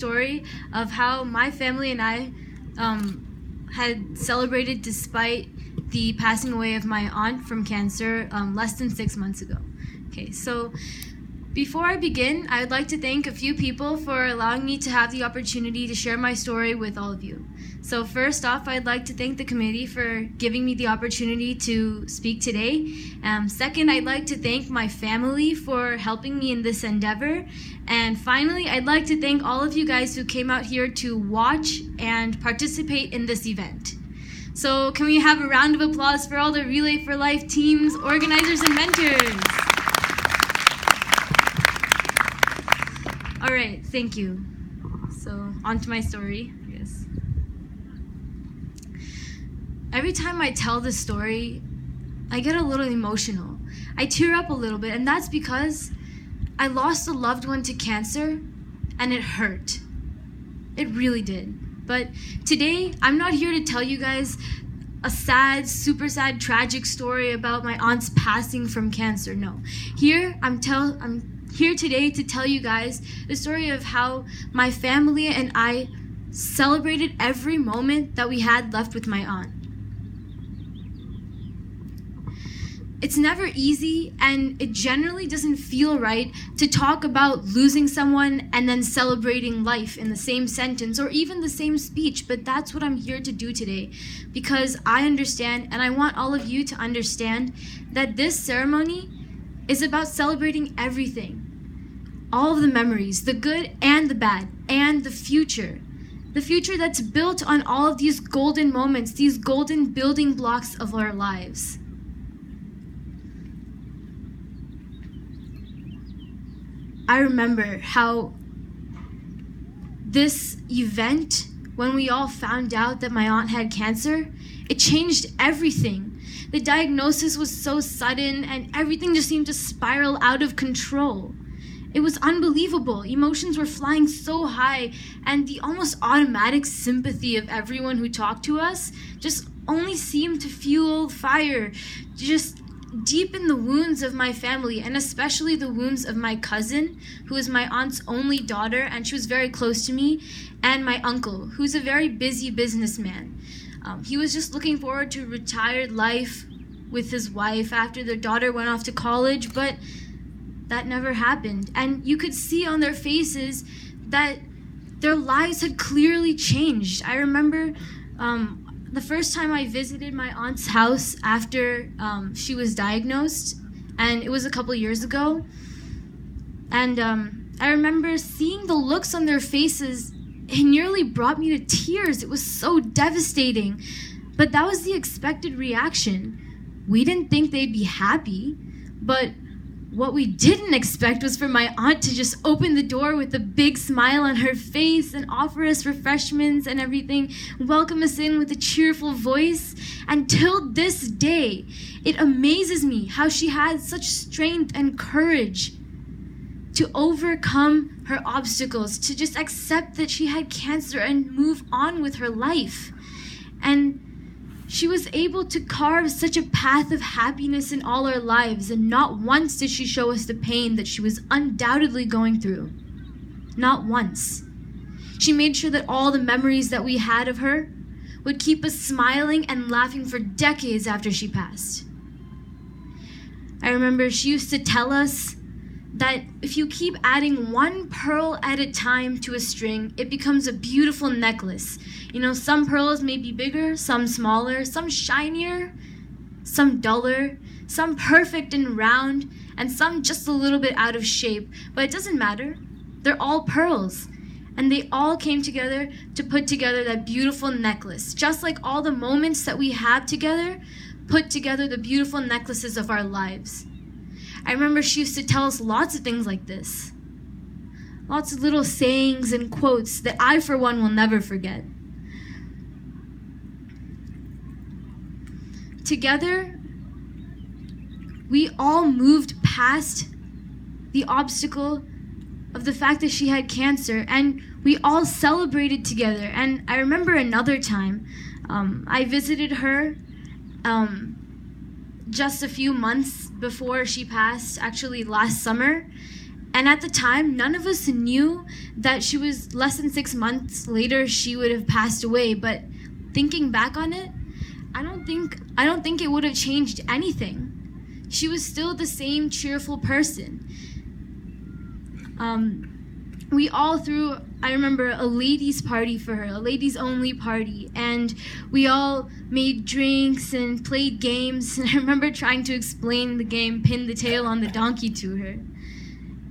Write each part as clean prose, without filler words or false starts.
story of how my family and I had celebrated despite the passing away of my aunt from cancer less than 6 months ago. Okay, so before I begin, I would like to thank a few people for allowing me to have the opportunity to share my story with all of you. So first off, I'd like to thank the committee for giving me the opportunity to speak today. Second, I'd like to thank my family for helping me in this endeavor. And finally, I'd like to thank all of you guys who came out here to watch and participate in this event. So can we have a round of applause for all the Relay for Life teams, organizers, and mentors? All right, thank you. So on to my story, I guess. Every time I tell this story, I get a little emotional. I tear up a little bit, and that's because I lost a loved one to cancer, and it hurt. It really did. But today, I'm not here to tell you guys a sad, super sad, tragic story about my aunt's passing from cancer. No. I'm here today to tell you guys the story of how my family and I celebrated every moment that we had left with my aunt. It's never easy, and it generally doesn't feel right to talk about losing someone and then celebrating life in the same sentence or even the same speech, but that's what I'm here to do today, because I understand, and I want all of you to understand, that this ceremony is about celebrating everything. All of the memories, the good and the bad, and the future. The future that's built on all of these golden moments, these golden building blocks of our lives. I remember how this event, when we all found out that my aunt had cancer, it changed everything. The diagnosis was so sudden and everything just seemed to spiral out of control. It was unbelievable. Emotions were flying so high, and the almost automatic sympathy of everyone who talked to us just only seemed to fuel fire, just deepen the wounds of my family, and especially the wounds of my cousin, who is my aunt's only daughter, and she was very close to me, and my uncle, who's a very busy businessman. He was just looking forward to retired life with his wife after their daughter went off to college, but that never happened. And you could see on their faces that their lives had clearly changed. I remember the first time I visited my aunt's house after she was diagnosed, and it was a couple years ago, and I remember seeing the looks on their faces. It nearly brought me to tears. It was so devastating, but that was the expected reaction. We didn't think they'd be happy, but what we didn't expect was for my aunt to just open the door with a big smile on her face and offer us refreshments and everything, welcome us in with a cheerful voice. And till this day, it amazes me how she had such strength and courage to overcome her obstacles, to just accept that she had cancer and move on with her life. And she was able to carve such a path of happiness in all our lives, and not once did she show us the pain that she was undoubtedly going through. Not once. She made sure that all the memories that we had of her would keep us smiling and laughing for decades after she passed. I remember she used to tell us that if you keep adding one pearl at a time to a string, it becomes a beautiful necklace. You know, some pearls may be bigger, some smaller, some shinier, some duller, some perfect and round, and some just a little bit out of shape. But it doesn't matter. They're all pearls. And they all came together to put together that beautiful necklace. Just like all the moments that we have together put together the beautiful necklaces of our lives. I remember she used to tell us lots of things like this. Lots of little sayings and quotes that I, for one, will never forget. Together, we all moved past the obstacle of the fact that she had cancer, and we all celebrated together. And I remember another time, I visited her just a few months before she passed, actually last summer, And at the time, none of us knew that she was less than 6 months later, she would have passed away. But thinking back on it, I don't think it would have changed anything. She was still the same cheerful person. We all threw, I remember, a ladies' party for her, a ladies' only party, and we all made drinks and played games, and I remember trying to explain the game Pin the Tail on the Donkey to her.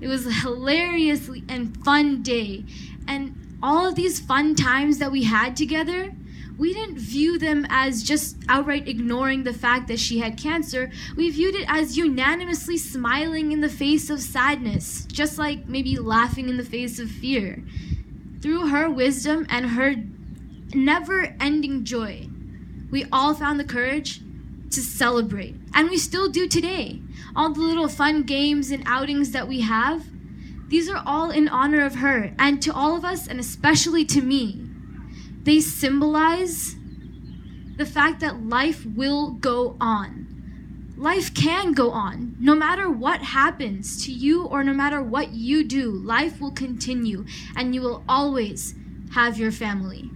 It was a hilarious and fun day, and all of these fun times that we had together, we didn't view them as just outright ignoring the fact that she had cancer. We viewed it as unanimously smiling in the face of sadness, just like maybe laughing in the face of fear. Through her wisdom and her never-ending joy, we all found the courage to celebrate. And we still do today. All the little fun games and outings that we have, these are all in honor of her. And to all of us, and especially to me, they symbolize the fact that life will go on. Life can go on. No matter what happens to you or no matter what you do, life will continue and you will always have your family.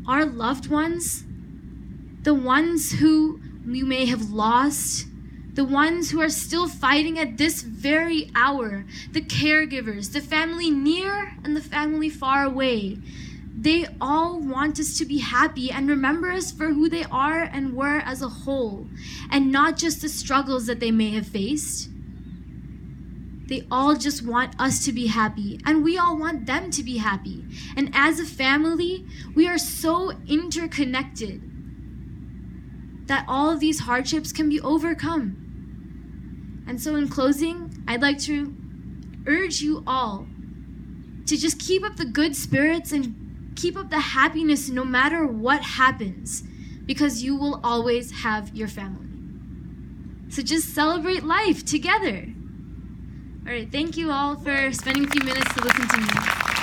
Our loved ones, the ones who we may have lost, the ones who are still fighting at this very hour, the caregivers, the family near and the family far away, they all want us to be happy and remember us for who they are and were as a whole, and not just the struggles that they may have faced. They all just want us to be happy, and we all want them to be happy. And as a family, we are so interconnected that all of these hardships can be overcome. And so in closing, I'd like to urge you all to just keep up the good spirits and keep up the happiness no matter what happens, because you will always have your family. So just celebrate life together. All right, thank you all for spending a few minutes to listen to me.